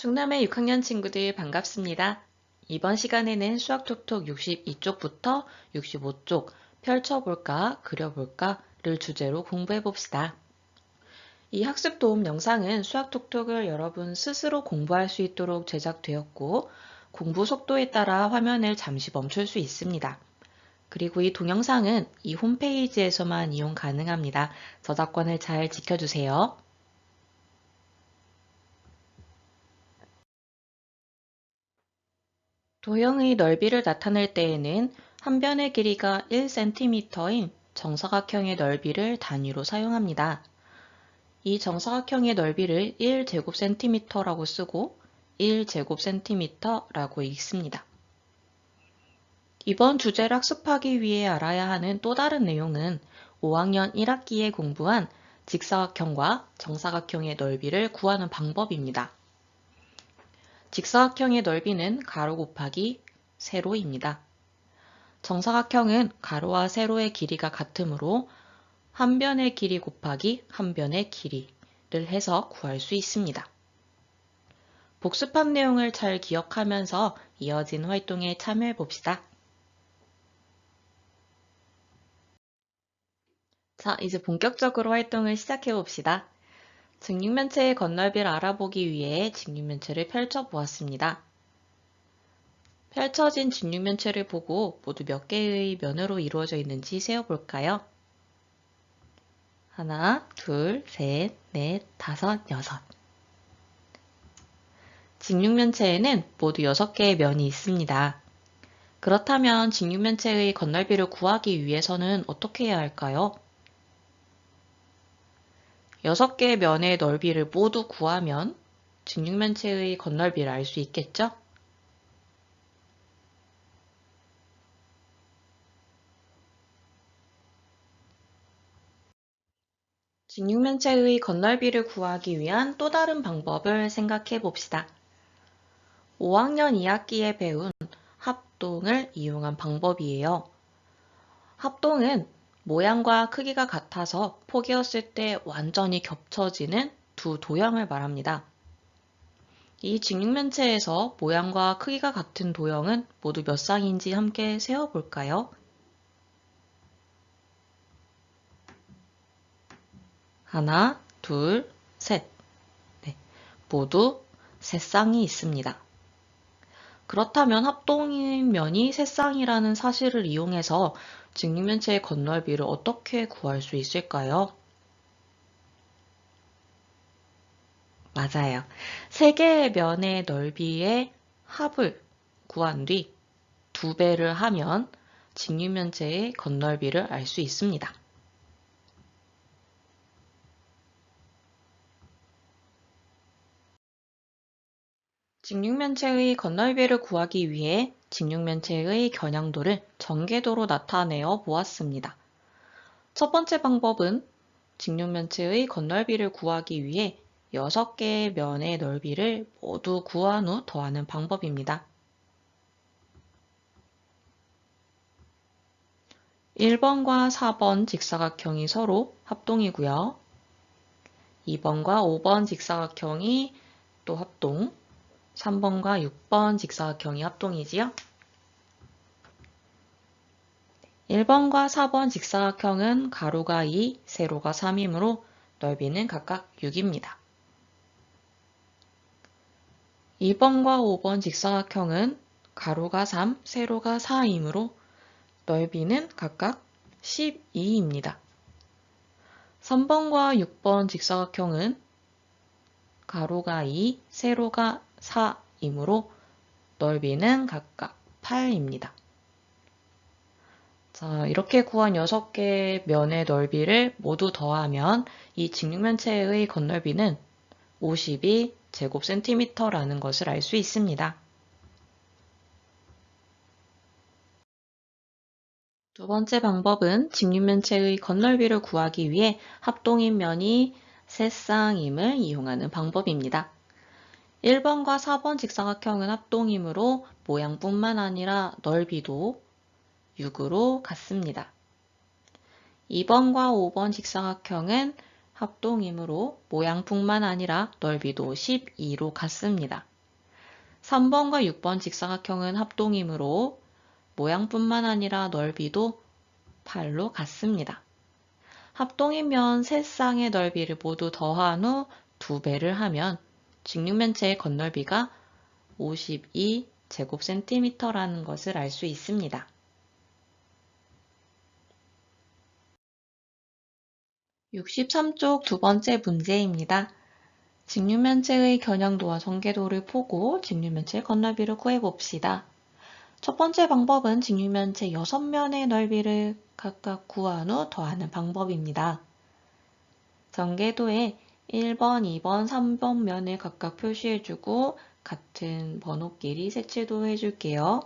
충남의 6학년 친구들 반갑습니다. 이번 시간에는 수학톡톡 62쪽부터 65쪽 펼쳐볼까, 그려볼까를 주제로 공부해봅시다. 이 학습 도움 영상은 수학톡톡을 여러분 스스로 공부할 수 있도록 제작되었고, 공부 속도에 따라 화면을 잠시 멈출 수 있습니다. 그리고 이 동영상은 이 홈페이지에서만 이용 가능합니다. 저작권을 잘 지켜주세요. 도형의 넓이를 나타낼 때에는 한 변의 길이가 1cm인 정사각형의 넓이를 단위로 사용합니다. 이 정사각형의 넓이를 1제곱cm라고 쓰고 1제곱cm라고 읽습니다. 이번 주제를 학습하기 위해 알아야 하는 또 다른 내용은 5학년 1학기에 공부한 직사각형과 정사각형의 넓이를 구하는 방법입니다. 직사각형의 넓이는 가로 곱하기 세로입니다. 정사각형은 가로와 세로의 길이가 같으므로 한 변의 길이 곱하기 한 변의 길이를 해서 구할 수 있습니다. 복습한 내용을 잘 기억하면서 이어진 활동에 참여해 봅시다. 자, 이제 본격적으로 활동을 시작해 봅시다. 직육면체의 건널비를 알아보기 위해 직육면체를 펼쳐 보았습니다. 펼쳐진 직육면체를 보고 모두 몇 개의 면으로 이루어져 있는지 세어볼까요? 하나, 둘, 셋, 넷, 다섯, 여섯. 직육면체에는 모두 6개의 면이 있습니다. 그렇다면 직육면체의 건널비를 구하기 위해서는 어떻게 해야 할까요? 6개의 면의 넓이를 모두 구하면 직육면체의 건널비를 알 수 있겠죠? 직육면체의 건널비를 구하기 위한 또 다른 방법을 생각해 봅시다. 5학년 2학기에 배운 합동을 이용한 방법이에요. 합동은 모양과 크기가 같아서 포개었을 때 완전히 겹쳐지는 두 도형을 말합니다. 이 직육면체에서 모양과 크기가 같은 도형은 모두 몇 쌍인지 함께 세어볼까요? 하나, 둘, 셋. 네, 모두 3쌍이 있습니다. 그렇다면 합동인 면이 3쌍이라는 사실을 이용해서 직육면체의 건널비를 어떻게 구할 수 있을까요? 맞아요. 3개의 면의 넓이의 합을 구한 뒤 2배를 하면 직육면체의 건널비를 알 수 있습니다. 직육면체의 건널비를 구하기 위해 직육면체의 겨냥도를 전개도로 나타내어 보았습니다. 첫 번째 방법은 직육면체의 건널비를 구하기 위해 6개의 면의 넓이를 모두 구한 후 더하는 방법입니다. 1번과 4번 직사각형이 서로 합동이고요. 2번과 5번 직사각형이 또 합동, 3번과 6번 직사각형이 합동이지요. 1번과 4번 직사각형은 가로가 2, 세로가 3이므로 넓이는 각각 6입니다. 2번과 5번 직사각형은 가로가 3, 세로가 4이므로 넓이는 각각 12입니다. 3번과 6번 직사각형은 가로가 2, 세로가 4이므로 넓이는 각각 8입니다. 자, 이렇게 구한 6개의 면의 넓이를 모두 더하면 이 직육면체의 건널비는 52제곱센티미터라는 것을 알 수 있습니다. 두 번째 방법은 직육면체의 건널비를 구하기 위해 합동인 면이 3쌍임을 이용하는 방법입니다. 1번과 4번 직사각형은 합동이므로 모양뿐만 아니라 넓이도 6으로 같습니다. 2번과 5번 직사각형은 합동이므로 모양뿐만 아니라 넓이도 12로 같습니다. 3번과 6번 직사각형은 합동이므로 모양뿐만 아니라 넓이도 8로 같습니다. 합동이면 세 쌍의 넓이를 모두 더한 후 2배를 하면 직육면체의 건널비가 52제곱센티미터라는 것을 알 수 있습니다. (63쪽) 두 번째 문제입니다. 직육면체의 겨냥도와 전개도를 보고 직육면체의 건널비를 구해봅시다. 첫 번째 방법은 직육면체 6면의 넓이를 각각 구한 후 더하는 방법입니다. 전개도에 1번, 2번, 3번 면을 각각 표시해주고 같은 번호끼리 색칠도 해줄게요.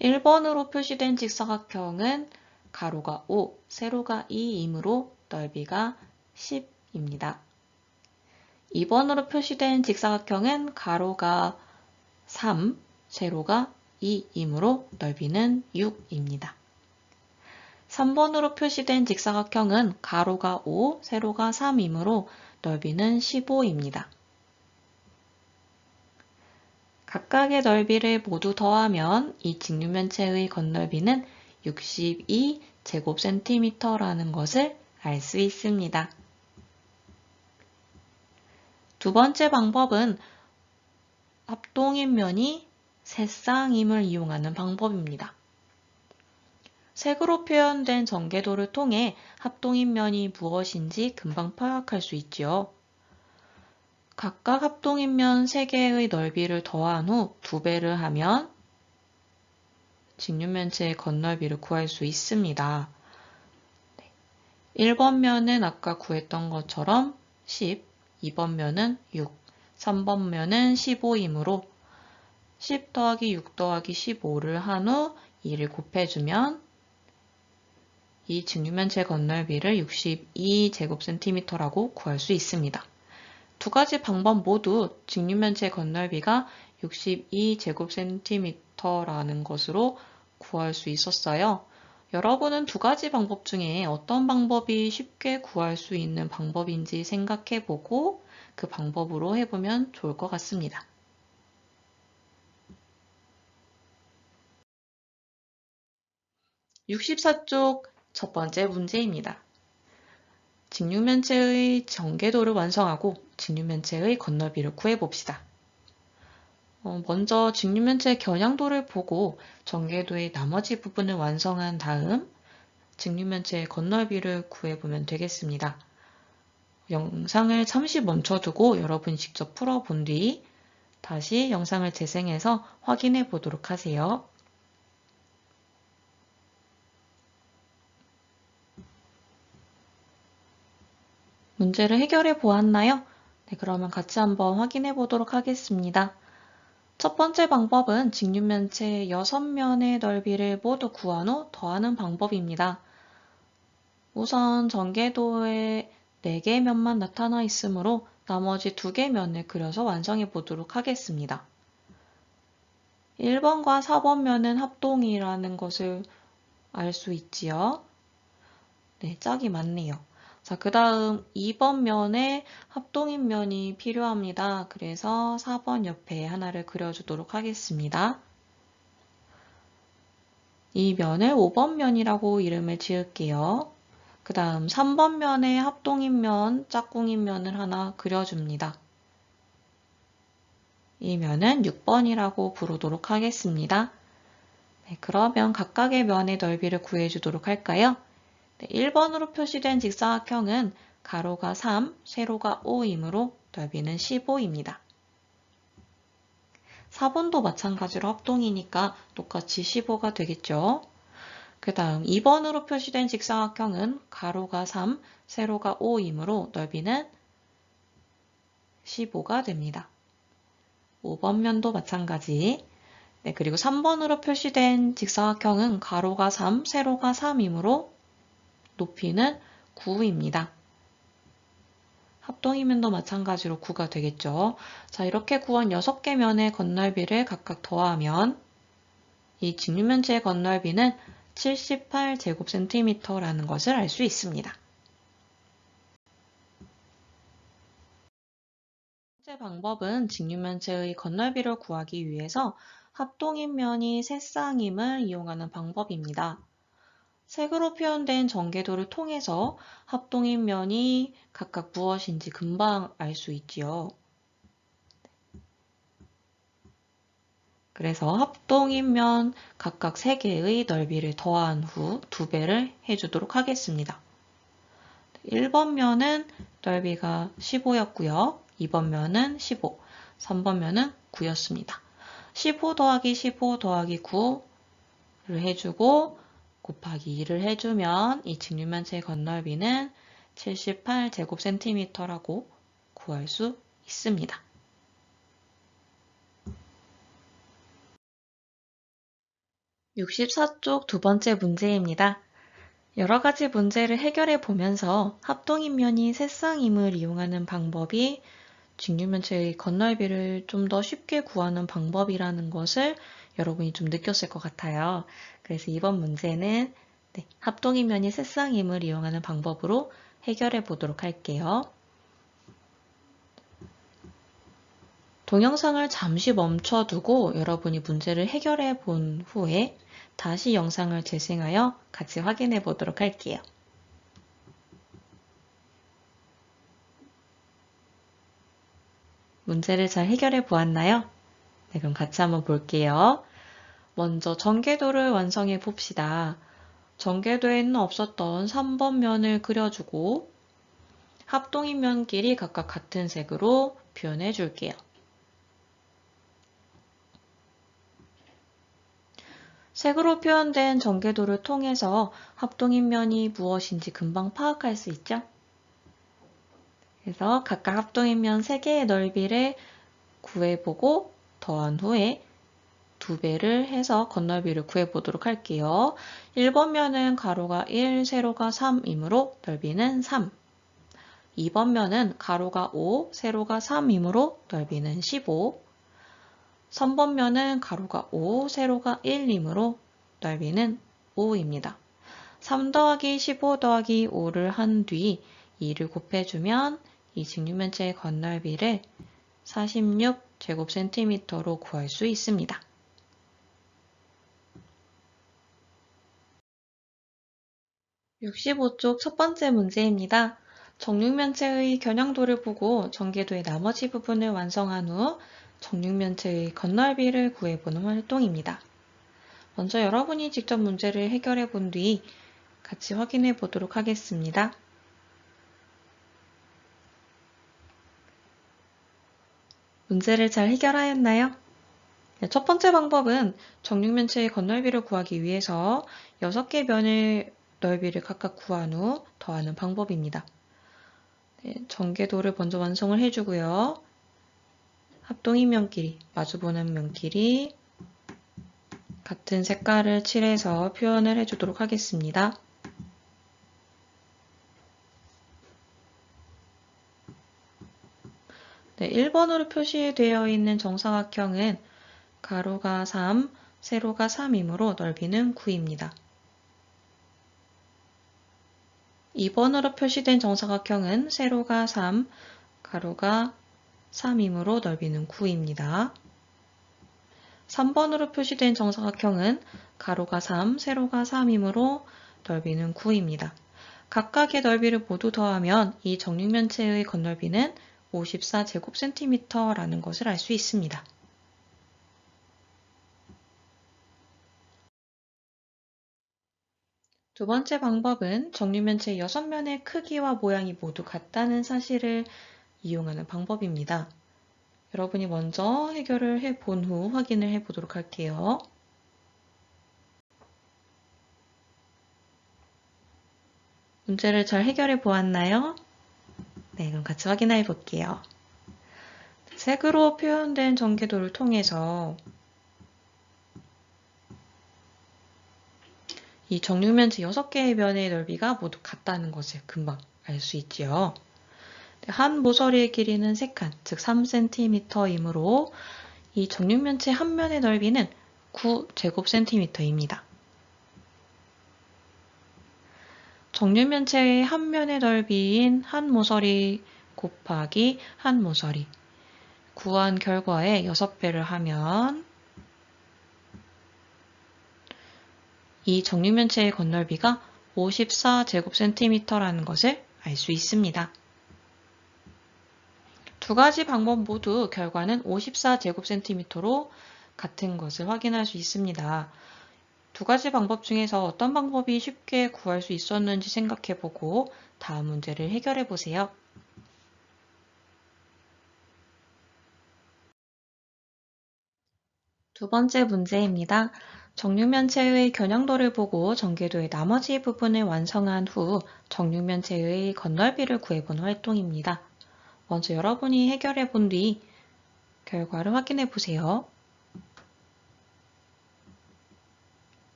1번으로 표시된 직사각형은 가로가 5, 세로가 2이므로 넓이가 10입니다. 2번으로 표시된 직사각형은 가로가 3, 세로가 2이므로 넓이는 6입니다. 3번으로 표시된 직사각형은 가로가 5, 세로가 3이므로 넓이는 15입니다. 각각의 넓이를 모두 더하면 이 직육면체의 건널비는 62제곱센티미터라는 것을 알 수 있습니다. 두 번째 방법은 합동인 면이 세 쌍임을 이용하는 방법입니다. 색으로 표현된 전개도를 통해 합동인 면이 무엇인지 금방 파악할 수 있지요. 각각 합동인 면 3개의 넓이를 더한 후 2배를 하면 직육면체의 건널비를 구할 수 있습니다. 1번 면은 아까 구했던 것처럼 10, 2번 면은 6, 3번 면은 15이므로 10 더하기 6 더하기 15를 한 후 2를 곱해주면 이 직육면체 건널비를 62제곱센티미터라고 구할 수 있습니다. 두 가지 방법 모두 직육면체 건널비가 62제곱센티미터라는 것으로 구할 수 있었어요. 여러분은 두 가지 방법 중에 어떤 방법이 쉽게 구할 수 있는 방법인지 생각해보고 그 방법으로 해보면 좋을 것 같습니다. (64쪽) 첫 번째 문제입니다. 직육면체의 전개도를 완성하고 직육면체의 건널비를 구해봅시다. 먼저 직육면체의 겨냥도를 보고 전개도의 나머지 부분을 완성한 다음 직육면체의 건널비를 구해보면 되겠습니다. 영상을 잠시 멈춰두고 여러분이 직접 풀어본 뒤 다시 영상을 재생해서 확인해 보도록 하세요. 문제를 해결해 보았나요? 네, 그러면 같이 한번 확인해 보도록 하겠습니다. 첫 번째 방법은 직육면체 6면의 넓이를 모두 구한 후 더하는 방법입니다. 우선 전개도에 4개 면만 나타나 있으므로 나머지 2개 면을 그려서 완성해 보도록 하겠습니다. 1번과 4번 면은 합동이라는 것을 알 수 있지요. 네, 짝이 맞네요. 자, 그 다음 2번 면에 합동인 면이 필요합니다. 그래서 4번 옆에 하나를 그려주도록 하겠습니다. 이 면을 5번 면이라고 이름을 지을게요. 그 다음 3번 면에 합동인 면, 짝꿍인 면을 하나 그려줍니다. 이 면은 6번이라고 부르도록 하겠습니다. 네, 그러면 각각의 면의 넓이를 구해주도록 할까요? 네, 1번으로 표시된 직사각형은 가로가 3, 세로가 5이므로 넓이는 15입니다. 4번도 마찬가지로 합동이니까 똑같이 15가 되겠죠. 그 다음 2번으로 표시된 직사각형은 가로가 3, 세로가 5이므로 넓이는 15가 됩니다. 5번 면도 마찬가지. 네, 그리고 3번으로 표시된 직사각형은 가로가 3, 세로가 3이므로 높이는 9입니다. 합동이면도 마찬가지로 9가 되겠죠. 자, 이렇게 구한 6개 면의 건널비를 각각 더하면 이 직육면체의 건널비는 78제곱센티미터라는 것을 알 수 있습니다. 번째 방법은 직육면체의 건널비를 구하기 위해서 합동인 면이 세 쌍임을 이용하는 방법입니다. 색으로 표현된 전개도를 통해서 합동인 면이 각각 무엇인지 금방 알 수 있지요. 그래서 합동인 면 각각 3개의 넓이를 더한 후 2배를 해주도록 하겠습니다. 1번 면은 넓이가 15였고요. 2번 면은 15, 3번 면은 9였습니다. 15 더하기 15 더하기 9를 해주고 곱하기 2를 해주면 이 직육면체의 건널비는 78제곱센티미터라고 구할 수 있습니다. (64쪽) 두 번째 문제입니다. 여러 가지 문제를 해결해 보면서 합동인 면이 세 쌍임을 이용하는 방법이 직육면체의 건널비를 좀 더 쉽게 구하는 방법이라는 것을 여러분이 좀 느꼈을 것 같아요. 그래서 이번 문제는 합동인 면이 세 쌍임을 이용하는 방법으로 해결해 보도록 할게요. 동영상을 잠시 멈춰두고 여러분이 문제를 해결해 본 후에 다시 영상을 재생하여 같이 확인해 보도록 할게요. 문제를 잘 해결해 보았나요? 네, 그럼 같이 한번 볼게요. 먼저 전개도를 완성해 봅시다. 전개도에는 없었던 3번 면을 그려주고 합동인 면끼리 각각 같은 색으로 표현해 줄게요. 색으로 표현된 전개도를 통해서 합동인 면이 무엇인지 금방 파악할 수 있죠? 그래서 각각 합동인 면 3개의 넓이를 구해보고 더한 후에 2배를 해서 건널비를 구해보도록 할게요. 1번 면은 가로가 1, 세로가 3이므로 넓이는 3. 2번 면은 가로가 5, 세로가 3이므로 넓이는 15. 3번 면은 가로가 5, 세로가 1이므로 넓이는 5입니다. 3 더하기 15 더하기 5를 한 뒤 2를 곱해주면 이 직육면체의 건널비를 46제곱센티미터로 구할 수 있습니다. 65쪽 첫 번째 문제입니다. 정육면체의 겨냥도를 보고 전개도의 나머지 부분을 완성한 후 정육면체의 건널비를 구해보는 활동입니다. 먼저 여러분이 직접 문제를 해결해 본 뒤 같이 확인해 보도록 하겠습니다. 문제를 잘 해결하였나요? 첫 번째 방법은 정육면체의 건널비를 구하기 위해서 6개 면의 넓이를 각각 구한 후 더하는 방법입니다. 전개도를 먼저 완성을 해주고요. 합동인 면끼리, 마주보는 면끼리 같은 색깔을 칠해서 표현을 해주도록 하겠습니다. 네, 1번으로 표시되어 있는 정사각형은 가로가 3, 세로가 3이므로 넓이는 9입니다. 2번으로 표시된 정사각형은 세로가 3, 가로가 3이므로 넓이는 9입니다. 3번으로 표시된 정사각형은 가로가 3, 세로가 3이므로 넓이는 9입니다. 각각의 넓이를 모두 더하면 이 정육면체의 건널비는 54제곱센티미터라는 것을 알 수 있습니다. 두 번째 방법은 정육면체 6면의 크기와 모양이 모두 같다는 사실을 이용하는 방법입니다. 여러분이 먼저 해결을 해 본 후 확인을 해 보도록 할게요. 문제를 잘 해결해 보았나요? 네, 그럼 같이 확인해 볼게요. 색으로 표현된 전개도를 통해서 이 정육면체 6개의 면의 넓이가 모두 같다는 것을 금방 알 수 있지요. 한 모서리의 길이는 3칸, 즉 3cm이므로 이 정육면체 한 면의 넓이는 9제곱센티미터입니다. 정육면체의 한 면의 넓이인 한 모서리 곱하기 한 모서리 구한 결과에 6배를 하면 이 정육면체의 건널비가 54제곱센티미터라는 것을 알 수 있습니다. 두 가지 방법 모두 결과는 54제곱센티미터로 같은 것을 확인할 수 있습니다. 두 가지 방법 중에서 어떤 방법이 쉽게 구할 수 있었는지 생각해보고 다음 문제를 해결해 보세요. 두 번째 문제입니다. 정육면체의 겨냥도를 보고 전개도의 나머지 부분을 완성한 후 정육면체의 건널비를 구해본 활동입니다. 먼저 여러분이 해결해 본 뒤 결과를 확인해 보세요.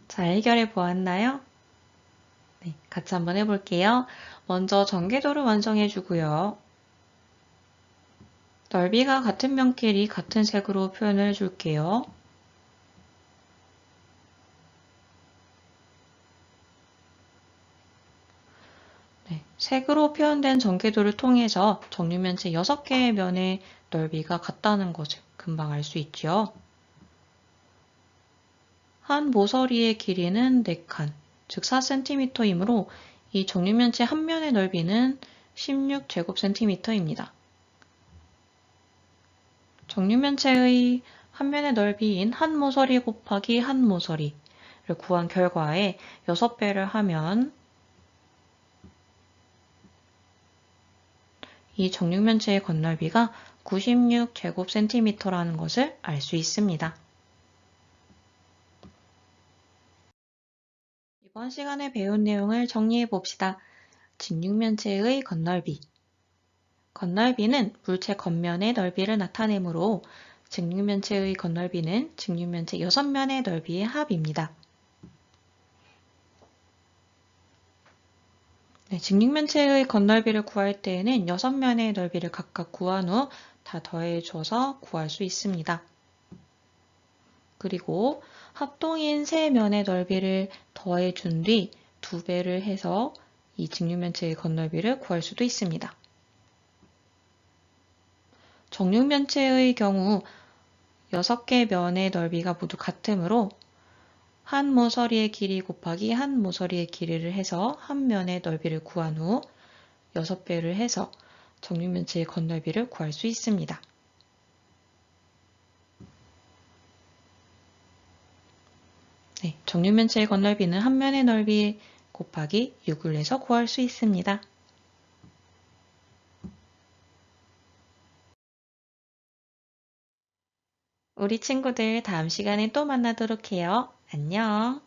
잘 해결해 보았나요? 네, 같이 한번 해볼게요. 먼저 전개도를 완성해 주고요. 넓이가 같은 면끼리 같은 색으로 표현을 해줄게요. 네, 색으로 표현된 전개도를 통해서 정육면체 6개의 면의 넓이가 같다는 것을 금방 알 수 있죠. 한 모서리의 길이는 4칸, 즉 4cm이므로 이 정육면체 한 면의 넓이는 16제곱cm입니다. 정육면체의 한 면의 넓이인 한 모서리 곱하기 한 모서리를 구한 결과에 6배를 하면 이 정육면체의 건널비가 96제곱cm라는 것을 알 수 있습니다. 이번 시간에 배운 내용을 정리해 봅시다. 직육면체의 건널비. 건널비는 물체 겉면의 넓이를 나타내므로 직육면체의 건널비는 직육면체 6면의 넓이의 합입니다. 네, 직육면체의 건널비를 구할 때에는 6면의 넓이를 각각 구한 후 다 더해줘서 구할 수 있습니다. 그리고 합동인 3면의 넓이를 더해준 뒤 2배를 해서 이 직육면체의 건널비를 구할 수도 있습니다. 정육면체의 경우 6개 면의 넓이가 모두 같으므로 한 모서리의 길이 곱하기 한 모서리의 길이를 해서 한 면의 넓이를 구한 후 6배를 해서 정육면체의 건널비를 구할 수 있습니다. 네, 정육면체의 건널비는 한 면의 넓이 곱하기 6을 해서 구할 수 있습니다. 우리 친구들 다음 시간에 또 만나도록 해요. 안녕.